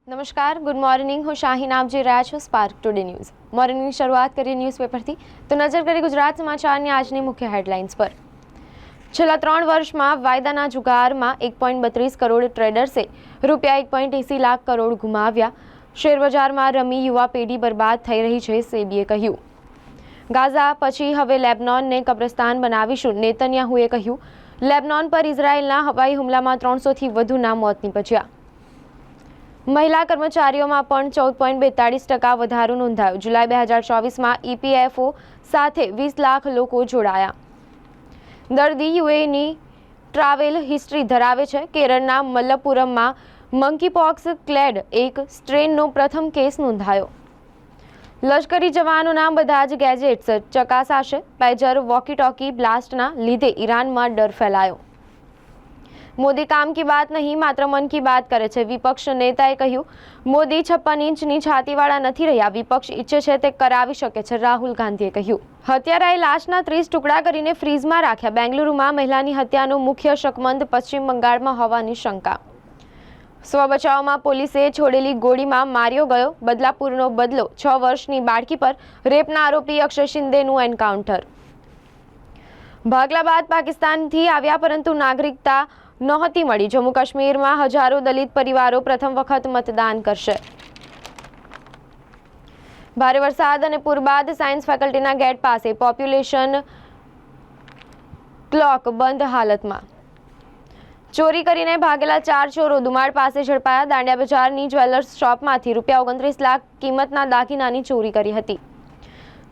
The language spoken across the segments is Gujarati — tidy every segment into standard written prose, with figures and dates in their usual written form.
નમસ્કાર, ગુડ મોર્નિંગ. હું શાહીન, આપ જોઈ રહ્યા છો સ્પાર્ક ટુડે ન્યૂઝ. મોર્નિંગની શરૂઆત કરીએ ન્યૂઝપેપરથી. તો નજર કરીએ ગુજરાત સમાચારની આજની મુખ્ય હેડલાઇન્સ પર. છેલ્લા 3 વર્ષમાં વાયદાના જુગારમાં 1.32 કરોડ ટ્રેડર્સે રૂપિયા 1.80 લાખ કરોડ ગુમાવ્યા. શેરબજારમાં રમી યુવા પેઢી બરબાદ થઈ રહી છે, સેબીએ કહ્યું. ગાઝા પછી હવે લેબનોનને કબ્રસ્તાન બનાવીશું, નેતન્યાહુએ કહ્યું. લેબનોન પર ઇઝરાયેલના હવાઈ હુમલામાં 300થી વધુના મોત નીપજ્યા. મહિલા કર્મચારીઓમાં પણ 14.42% વધારો નોંધાયો. જુલાઈ 2024માં EPFO સાથે 20 લાખ લોકો જોડાયા. દર્દી યુએની ટ્રાવેલ હિસ્ટ્રી ધરાવે છે. કેરળના મલ્લપુરમમાં મંકીપોક્સ ક્લેડ એક સ્ટ્રેનનો પ્રથમ કેસ નોંધાયો. લશ્કરી જવાનોના બધા જ ગેજેટ્સ ચકાસાશે. પેજર વોકી ટોકી બ્લાસ્ટના લીધે ઈરાનમાં ડર ફેલાયો. મોદી કામ કી બાત નહીં, માત્ર મન કી બાત કરે છે, વિપક્ષ નેતાએ કહ્યું. મોદી 56 ઇંચની છાતીવાળા નથી રહ્યા, વિપક્ષ ઈચ્છે છે તે કરાવી શકે છે, રાહુલ ગાંધીએ કહ્યું. હત્યારાએ લાશના 30 ટુકડા કરીને ફ્રીઝમાં રાખ્યા. બેંગલુરુમાં મહિલાની હત્યાનો મુખ્ય શકમંદ પશ્ચિમ બંગાળમાં હોવાની શંકા. સ્વબચાવમાં પોલીસે છોડેલી ગોળીમાં માર્યો ગયો. બદલાપુરનો બદલો. 6 વર્ષની બાળકી પર રેપના આરોપી અક્ષય શિંદેનું એન્કાઉન્ટર. ભાગલા બાદ પાકિસ્તાનથી આવ્યા પરંતુ નાગરિકતા નહોતી મળી. જમ્મુ કાશ્મીરમાં હજારો દલિત પરિવારો પ્રથમ વખત મતદાન કરશે. ભારે વરસાદ અને પૂર બાદ સાયન્સ ફેકલ્ટીના ગેટ પાસે પોપ્યુલેશન ક્લોક બંધ હાલતમાં. ચોરી કરીને ભાગેલા 4 ચોરો દુમાડ પાસે ઝડપાયા. દાંડિયા બજારની જ્વેલર્સ શોપમાંથી રૂપિયા 29 લાખ કિંમતના દાગીનાની ચોરી કરી હતી.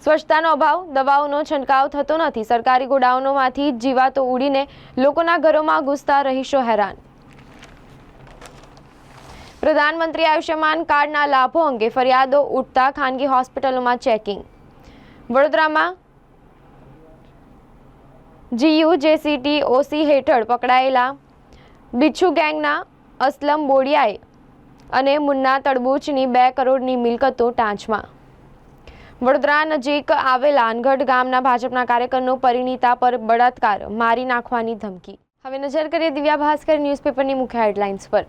સ્વચ્છતાનો અભાવ, દવાઓનો છંટકાવ થતો નથી. સરકારી ગોડાઉનોમાંથી જીવાતો ઉડીને લોકોના ઘરોમાં ઘૂસતા રહીશો હેરાન. પ્રધાનમંત્રી આયુષ્યમાન કાર્ડના લાભો અંગે ફરિયાદો ઉઠતા ખાનગી હોસ્પિટલોમાં ચેકિંગ. વડોદરામાં GUJCTOC હેઠળ પકડાયેલા બિચ્છુ ગેંગના અસલમ બોડિયાએ અને મુન્ના તડબૂચની 2 કરોડની મિલકતો ટાંચમાં. વડોદરા નજીક આવેલા અનગઢ ગામના ભાજપના કાર્યકરનો પરિણીતા પર બળાત્કાર, મારી નાખવાની ધમકી. હવે નજર કરીએ દિવ્યા ભાસ્કર ન્યૂઝપેપરની મુખ્ય હેડલાઇન્સ પર.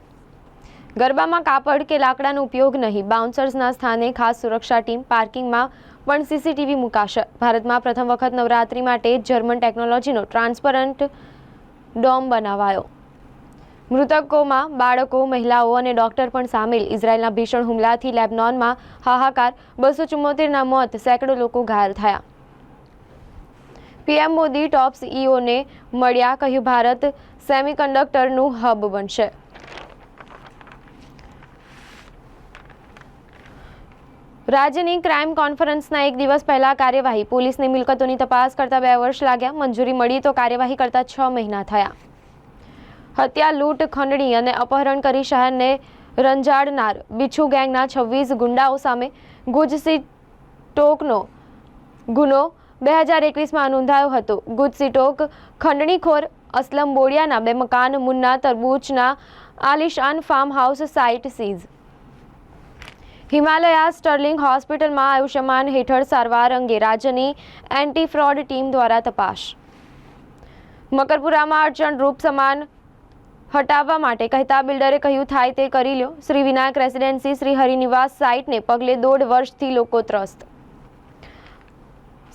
ગરબામાં કાપડ કે લાકડાનો ઉપયોગ નહીં, બાઉન્સર્સના સ્થાને ખાસ સુરક્ષા ટીમ. પાર્કિંગમાં પણ CCTV મુકાશે. ભારતમાં પ્રથમ વખત નવરાત્રી માટે જર્મન ટેકનોલોજીનો ટ્રાન્સપરન્ટ ડોમ બનાવાયો. મૃતકોમાં બાળકો, મહિલાઓ અને ડોક્ટર પણ સામેલ. ઇઝરાયેલના ભીષણ હુમલાથી લેબનોનમાં હાહાકાર. 274ના મોત, સેંકડો લોકો ઘાયલ થયા. PM મોદી ટોપ CEOને મળ્યા. કહ્યું ભારત સેમિકન્ડક્ટરનું હબ બનશે. રાજ્યની ક્રાઇમ કોન્ફરન્સના 1 દિવસ પહેલા કાર્યવાહી. પોલીસની મિલકતોની તપાસ કરતા 2 વર્ષ લાગ્યા. મંજૂરી મળી તો કાર્યવાહી કરતા 6 મહિના થયા. હત્યા, લૂંટ, ખંડણી અને અપહરણ કરી શહેરને રંજાડનાર બિચ્છુ ગેંગના 26 ગુંડાઓ સામે ગુજસીટોકનો ગુનો 2021માં નોંધાયો હતો. ગુજસીટોક ખંડણીખોર અસલમ બોડિયાના 2 મકાન, મુન્ના તરબૂચના આલિશાન farm house site seize. Himalaya sterling હોસ્પિટલમાં આયુષ્યમાન હેઠળ સારવાર અંગે રાજ્યની એન્ટી ફ્રોડ ટીમ દ્વારા તપાસ. મકરપુરામાં અડચણરૂપ સામાન હટાવવા માટે કહેતા બિલ્ડરે કહ્યું થાય તે કરી લ્યો. શ્રી વિનાયક રેસિડેન્સી શ્રી હરિનિવાસ સાઇટને પગલે 1.5 વર્ષથી લોકો ત્રસ્ત.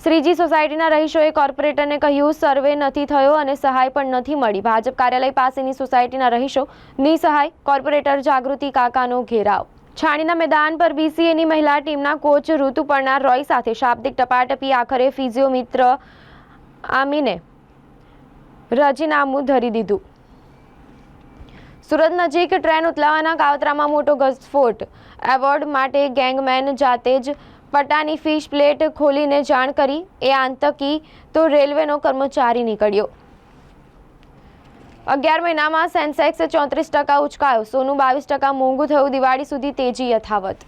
શ્રીજી સોસાયટીના રહીશોએ કોર્પોરેટરને કહ્યું સર્વે નથી થયો અને સહાય પણ નથી મળી. ભાજપ કાર્યાલય પાસેની સોસાયટીના રહીશો નિસહાય. કોર્પોરેટર જાગૃતિ કાકાનો ઘેરાવ. છાણીના મેદાન પર BCAની મહિલા ટીમના કોચ ઋતુપર્ણા રોય સાથે શાબ્દિક ટપાટપી. આખરે ફિઝિયો મિત્ર આમીને રાજીનામું ધરી દીધું. સુરત નજીક ટ્રેન ઉથલાવાના કાવતરામાં મોટો ઘસફોટ. એવોર્ડ માટે ગેંગમેન જાતે જ પટ્ટાની ફિશ પ્લેટ ખોલીને જાણ કરી. એ આતંકી તો રેલવેનો કર્મચારી નીકળ્યો. 11 મહિનામાં સેન્સેક્સ 34% ઉચકાયો. સોનું 22% મોંઘું થયું. દિવાળી સુધી તેજી યથાવત.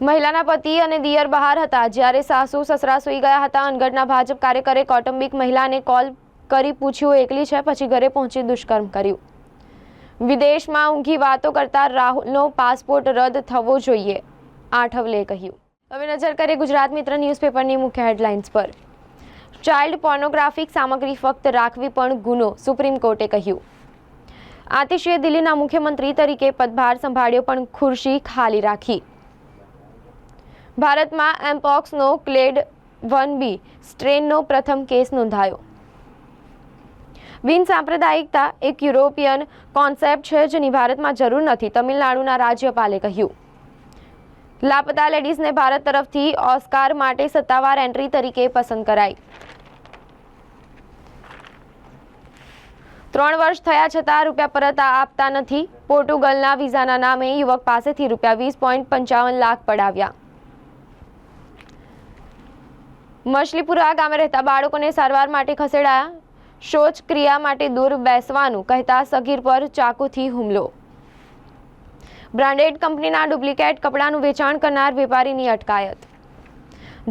મહિલાના પતિ અને દિયર બહાર હતા જ્યારે સાસુ સસરા સૂઈ ગયા હતા. અનગઢના ભાજપ કાર્યકરે કૌટુંબિક મહિલાને કોલ કરી પૂછ્યું એકલી છે, પછી ઘરે પહોંચી દુષ્કર્મ કર્યું. વિદેશમાં ઊંઘી વાતો કરતા રાહુલનો પાસપોર્ટ રદ થવો જોઈએ, આઠવલે કહ્યું. હવે નજર કરીએ ગુજરાત મિત્ર ન્યૂઝપેપરની મુખ્ય હેડલાઇન્સ પર. ચાઇલ્ડ પોર્નોગ્રાફિક સામગ્રી ફક્ત રાખવી પણ ગુનો, સુપ્રીમ કોર્ટે કહ્યું. આતિશીએ દિલ્હીના મુખ્યમંત્રી તરીકે પદભાર સંભાળ્યો પણ ખુરશી ખાલી રાખી. ભારતમાં એમ્પોક્સનો ક્લેડ 1B સ્ટ્રેનનો પ્રથમ કેસ નોંધાયો. બિનસાંપ્રદાયિકતા એક યુરોપિયન કોન્સેપ્ટ છે જેની ભારતમાં જરૂર નથી, તમિલનાડુના રાજ્યપાલે કહ્યું. લાપતા લેડીઝને ભારત તરફથી ઓસ્કાર માટે સત્તાવાર એન્ટ્રી તરીકે પસંદ કરાઈ. 3 વર્ષ થયા છતાં રૂપિયા પરત આપતા નથી. પોર્ટુગલના વિઝાના નામે યુવક પાસેથી રૂપિયા 20.55 લાખ પડાવ્યા. મછલીપુરા ગામે રહેતા બાળકોને સારવાર માટે ખસેડાયા. શૌચક્રિયા માટે દૂર બેસવાનું કહેતા સગીર પર ચાકુથી હુમલો. બ્રાન્ડેડ કંપનીના ડુપ્લિકેટ કપડાનું વેચાણ કરનાર વેપારીની અટકાયત.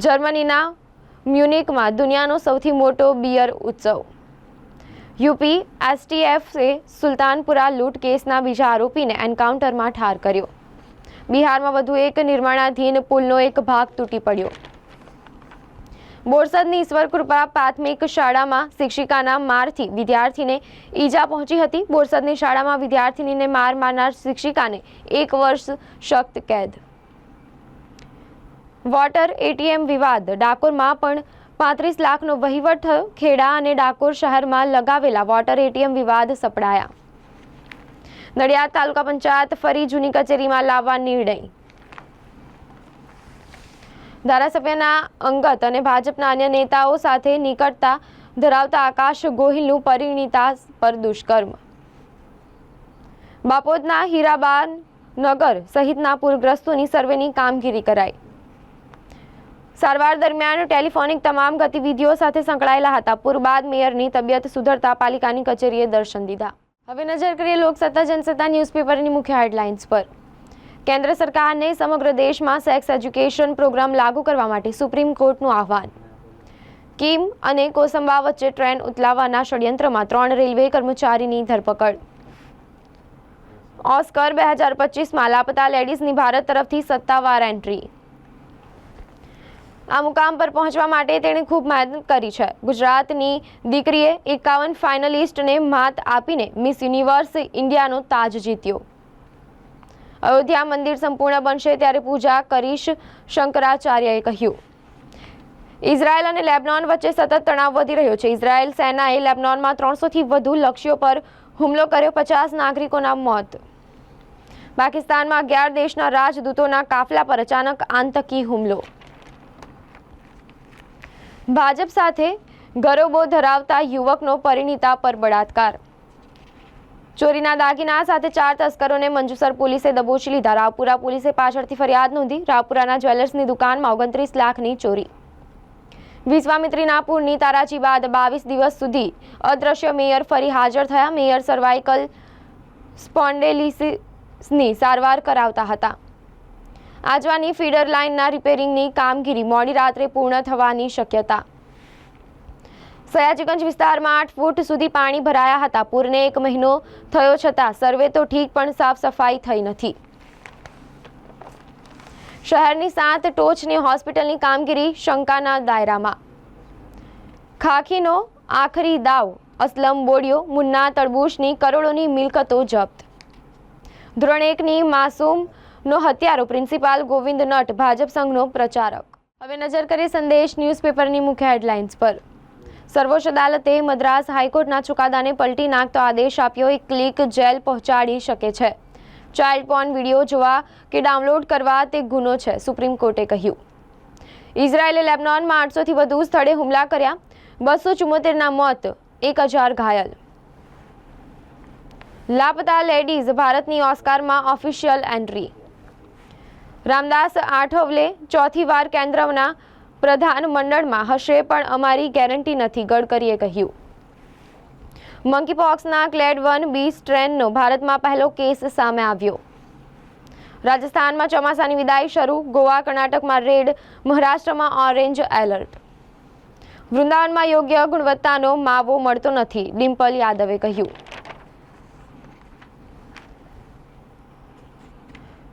જર્મનીના મ્યુનિકમાં દુનિયાનો સૌથી મોટો બિયર ઉત્સવ. યુપી એસટીએફે સુલતાનપુરા લૂંટ કેસના બીજા આરોપીને એન્કાઉન્ટરમાં ઠાર કર્યો. બિહારમાં વધુ એક નિર્માણાધીન પુલનો એક ભાગ તૂટી પડ્યો. બોરસદની ઈશ્વરકૃપા પ્રાથમિક શાળામાં શિક્ષિકાના મારથી વિદ્યાર્થીને ઈજા પહોંચી હતી. બોરસદની શાળામાં વિદ્યાર્થીનીને માર મારનાર શિક્ષિકાને 1 વર્ષ સખ્ત કેદ. વોટર એટીએમ વિવાદ. ડાકોરમાં પણ 35 લાખનો વહીવટ થયો. ખેડા અને ડાકોર શહેરમાં લગાવેલા વોટર એટીએમ વિવાદ સપડાયા. નડિયાદ તાલુકા પંચાયત ફરી જૂની કચેરીમાં લાવવા નિર્ણય. ધારાસભ્યના અંગત અને ભાજપના અન્ય નેતાઓ સાથે નિકટતા ધરાવતા આકાશ ગોહિલનું પરિણીતા પર દુષ્કર્મ. બાપોદના હીરાબાન નગર સહિતના પૂરગ્રસ્તોની સર્વેની કામગીરી કરાઈ. સારવાર દરમિયાન ટેલિફોનિક તમામ ગતિવિધિઓ સાથે સંકળાયેલા હતા. પૂર બાદ મેયરની તબિયત સુધરતા પાલિકાની કચેરીએ દર્શન દીધા. હવે નજર કરીએ લોકસત્તા જનસત્તા ન્યૂઝપેપરની મુખ્ય હેડલાઇન્સ પર. કેન્દ્ર સરકારને સમગ્ર દેશમાં સેક્સ એજ્યુકેશન પ્રોગ્રામ લાગુ કરવા માટે સુપ્રીમ કોર્ટનું આહવાન. કિમ અને કોસંબા વચ્ચે ટ્રેન ઉથલાવવાના ષડયંત્રમાં 3 રેલવે કર્મચારીની ધરપકડ. ઓસ્કર 2025માં લાપતા લેડીઝની ભારત તરફથી સત્તાવાર એન્ટ્રી. આ મુકામ પર પહોંચવા માટે તેણે ખૂબ મહેનત કરી છે. ગુજરાતની દીકરીએ 51 ફાઇનલિસ્ટને માત આપીને મિસ યુનિવર્સ ઇન્ડિયાનો તાજ જીત્યો. અયોધ્યા મંદિર સંપૂર્ણ બનશે ત્યારે પૂજા કરીશ, શંકરાચાર્યએ કહ્યું. ઇઝરાયલ અને લેબનોન વચ્ચે સતત તણાવ વધી રહ્યો છે. ઇઝરાયલ સેનાએ લેબનોનમાં 300થી વધુ લક્ષ્યો પર હુમલો કર્યો. 50 નાગરિકોના મોત. પાકિસ્તાનમાં 11 દેશના રાજદૂતોના કાફલા પર અચાનક આતંકી હુમલો. ભાજપ સાથે ગરોબો ધરાવતા યુવકનો પરિણીતા પર બળાત્કાર. ચોરીના દાગીના સાથે 4 તસ્કરોને મંજુસર પોલીસે દબોચી લીધા. રાવપુરા પોલીસે પાછળથી ફરિયાદ નોંધી. રાવપુરાના જ્વેલર્સની દુકાનમાં 29 લાખની ચોરી. વિશ્વામિત્રીના પૂરની તારાજી બાદ 22 દિવસ સુધી અદ્રશ્ય મેયર ફરી હાજર થયા. મેયર સર્વાઇકલ સ્પોન્ડેલિસિસની સારવાર કરાવતા હતા. આજવાની ફીડર લાઇનના રિપેરિંગની કામગીરી મોડી રાત્રે પૂર્ણ થવાની શક્યતા. સયાજીગંજ વિસ્તારમાં 8 ફૂટ સુધી પાણી ભરાયા હતા. પૂરને 1 મહિનો થયો છતાં સર્વે તો ઠીક પણ સાફ સફાઈ થઈ નથી. શહેરની 7 ટોચની હોસ્પિટલની કામગીરી શંકાના દાયરામાં. ખાખીનો આખરી દાવ. અસલમ બોડિયો, મુન્ના તડબૂશની કરોડોની મિલકતો જપ્ત. ધોરણ 1ની માસૂમનો હત્યારો પ્રિન્સિપાલ ગોવિંદ નટ ભાજપ સંઘનો પ્રચારક. હવે નજર કરીએ સંદેશ ન્યૂઝપેપરની મુખ્ય હેડલાઇન્સ પર. સર્વોચ્ચ અદાલતે મદ્રાસ હાઈકોર્ટના ચુકાદાને પલટી નાખતો આદેશ આપ્યો. 1 ક્લિક જેલ પહોંચાડી શકે છે. ચાઇલ્ડ પોર્ન વિડીયો જોવા કે ડાઉનલોડ કરવા તે ગુનો છે, સુપ્રીમ કોર્ટે કહ્યું. ઇઝરાયેલે લેબનોનમાં 800થી વધુ સ્થળે હુમલા કર્યા. 274ના મોત, 1000 ઘાયલ. લાપતા લેડીઝ ભારતની ઓસ્કારમાં ઓફિશિયલ એન્ટ્રી. રામદાસ આઠવલે 4થી વાર કેન્દ્રના પ્રધાન મંડળમાં હશે પણ અમારી ગેરંટી નથી, ગડકરીએ કહ્યું. મંકીપોક્સના ક્લેડ 1B સ્ટ્રેનનો ભારતમાં પહેલો કેસ સામે આવ્યો. રાજસ્થાનમાં ચોમાસાની વિદાય શરૂ. ગોવા, કર્ણાટકમાં રેડ, મહારાષ્ટ્રમાં ઓરેન્જ એલર્ટ. વૃંદાવનમાં યોગ્ય ગુણવત્તાનો માવો મળતો નથી, ડિમ્પલ યાદવે કહ્યું.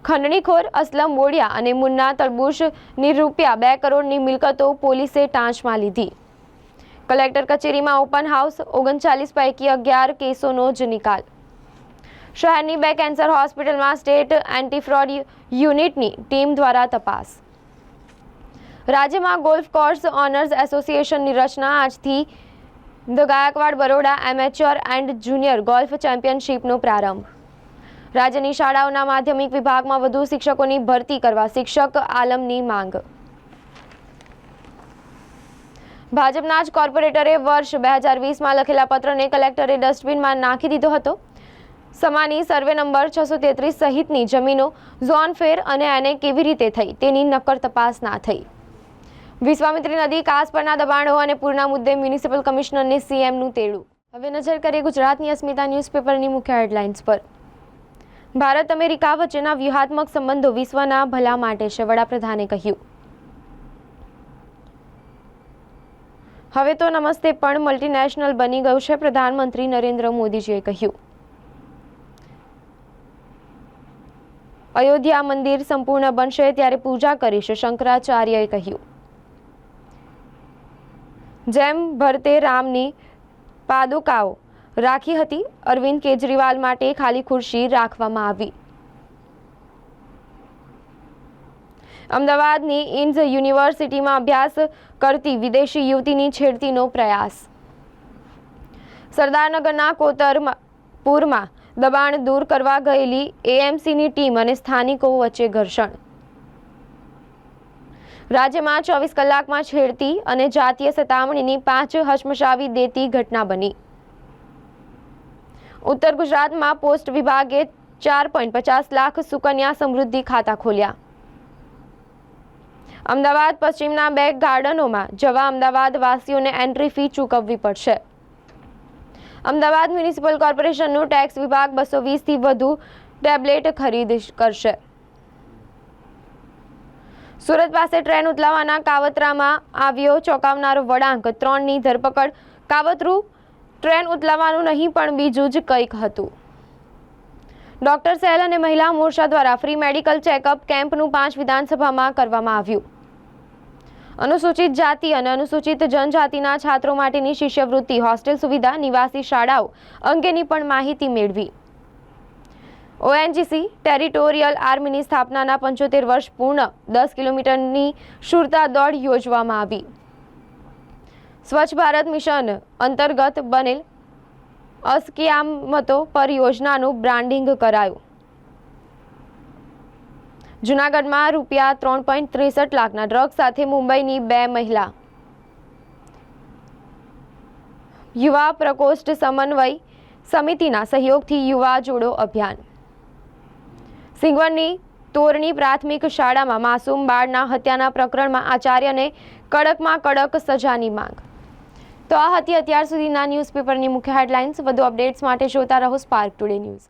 ખંડણીખોર અસલમ બોડિયા અને મુન્ના તડબૂશની રૂપિયા 2 કરોડની મિલકતો પોલીસે ટાંચમાં લીધી. કલેક્ટર કચેરીમાં ઓપન હાઉસ. 39 પૈકી 11 કેસોનો જ નિકાલ. શહેરની 2 કેન્સર હોસ્પિટલમાં સ્ટેટ એન્ટી ફ્રોડ યુનિટની ટીમ દ્વારા તપાસ. રાજ્યમાં ગોલ્ફ કોર્સ ઓનર્સ એસોસિએશનની રચના. આજથી the Gaekwad Baroda amateur and junior golf ચેમ્પિયનશિપનો પ્રારંભ. રાજ્યની શાળાઓના માધ્યમિક વિભાગમાં વધુ શિક્ષકોની ભરતી કરવા શિક્ષક આલમની માંગ. ભાજપના જ કોર્પોરેટરે વર્ષ 2020માં લખેલા પત્રને કલેક્ટરે ડસ્ટબિનમાં નાખી દીધો હતો. સમાની સર્વે નંબર 633 સહિતની જમીનો ઝોન ફેર અને એને કેવી રીતે થઈ તેની નક્કર તપાસ ના થઈ. વિશ્વામિત્રી નદી કાસ પરના દબાણો અને પૂરના મુદ્દે મ્યુનિસિપલ કમિશનરને સીએમનું તેડું. હવે નજર કરીએ ગુજરાતની અસ્મિતા ન્યૂઝપેપરની મુખ્ય હેડલાઇન્સ પર. ભારત અમેરિકા વચ્ચેના વ્યૂહાત્મક સંબંધો વિશ્વના ભલા માટે છે, વડાપ્રધાને કહ્યું. હવે તો નમસ્તે પણ મલ્ટીનેશનલ બની ગયું છે, પ્રધાનમંત્રી નરેન્દ્ર મોદીજીએ કહ્યું. અયોધ્યા મંદિર સંપૂર્ણ બનશે ત્યારે પૂજા કરીશ, શંકરાચાર્યએ કહ્યું. જેમ ભરતે રામની પાદુકાઓ રાખી હતી, અરવિંદ કેજરીવાલ માટે ખાલી ખુરશી રાખવામાં આવી. અમદાવાદની ઇન્સ યુનિવર્સિટીમાં અભ્યાસ કરતી વિદેશી યુવતીની છેડતીનો પ્રયાસ. સરદારનગરના કોતરપુરમાં દબાણ દૂર કરવા ગયેલી એએમસીની ટીમ અને સ્થાનિકો વચ્ચે ઘર્ષણ. રાજ્યમાં 24 કલાકમાં છેડતી અને જાતીય સતામણીની 5 હચમચાવી દેતી ઘટના બની. ઉત્તર ગુજરાતમાં પોસ્ટ વિભાગે 4.50 લાખ સુકન્યા સમૃદ્ધિ ખાતા ખોલ્યા. અમદાવાદ પશ્ચિમના 2 ગાર્ડનોમાં જવા અમદાવાદ વાસીઓને એન્ટ્રી ફી ચૂકવવી પડશે. અમદાવાદ મ્યુનિસિપલ કોર્પોરેશનનું ટેક્સ વિભાગ 220થી વધુ ટેબ્લેટ ખરીદ કરશે. સુરત પાસે ટ્રેન ઉથલાવવાના કાવતરામાં આવ્યો ચોંકાવનારો વળાંક. 3ની ધરપકડ. કાવતરું ટ્રેન ઉથલાવવાનું નહીં પણ બીજું જ કંઈક હતું. ડોક્ટર સેલ અને મહિલા મોરચા દ્વારા ફ્રી મેડિકલ ચેકઅપ કેમ્પનું 5 વિધાનસભામાં કરવામાં આવ્યું. અનુસૂચિત જાતિ અને અનુસૂચિત જનજાતિના છાત્રો માટેની શિષ્યવૃત્તિ, હોસ્ટેલ સુવિધા, નિવાસી શાળાઓ અંગેની પણ માહિતી મેળવી. ઓએનજીસી ટેરિટોરિયલ આર્મીની સ્થાપનાના 75 વર્ષ પૂર્ણ. 10 કિલોમીટરની શુરતા દોડ યોજવામાં આવી. સ્વચ્છ ભારત મિશન અંતર્ગત બનેલ અસ્કયામતો પરિયોજનાનું બ્રાન્ડિંગ કરાયું. જૂનાગઢમાં રૂપિયા 3.63 લાખના ડ્રગ્સ સાથે મુંબઈની 2 મહિલા. યુવા પ્રકોષ્ઠ સમન્વય સમિતિના સહયોગથી યુવા જોડો અભિયાન. સિંગવડની તોરણી પ્રાથમિક શાળામાં માસૂમ બાળના હત્યાના પ્રકરણમાં આચાર્યને કડકમાં કડક સજાની માંગ. તો આ હતી અત્યાર સુધીના ન્યૂઝપેપરની મુખ્ય હેડલાઇન્સ. વધુ અપડેટ્સ માટે જોતા રહો સ્પાર્ક ટુડે ન્યૂઝ.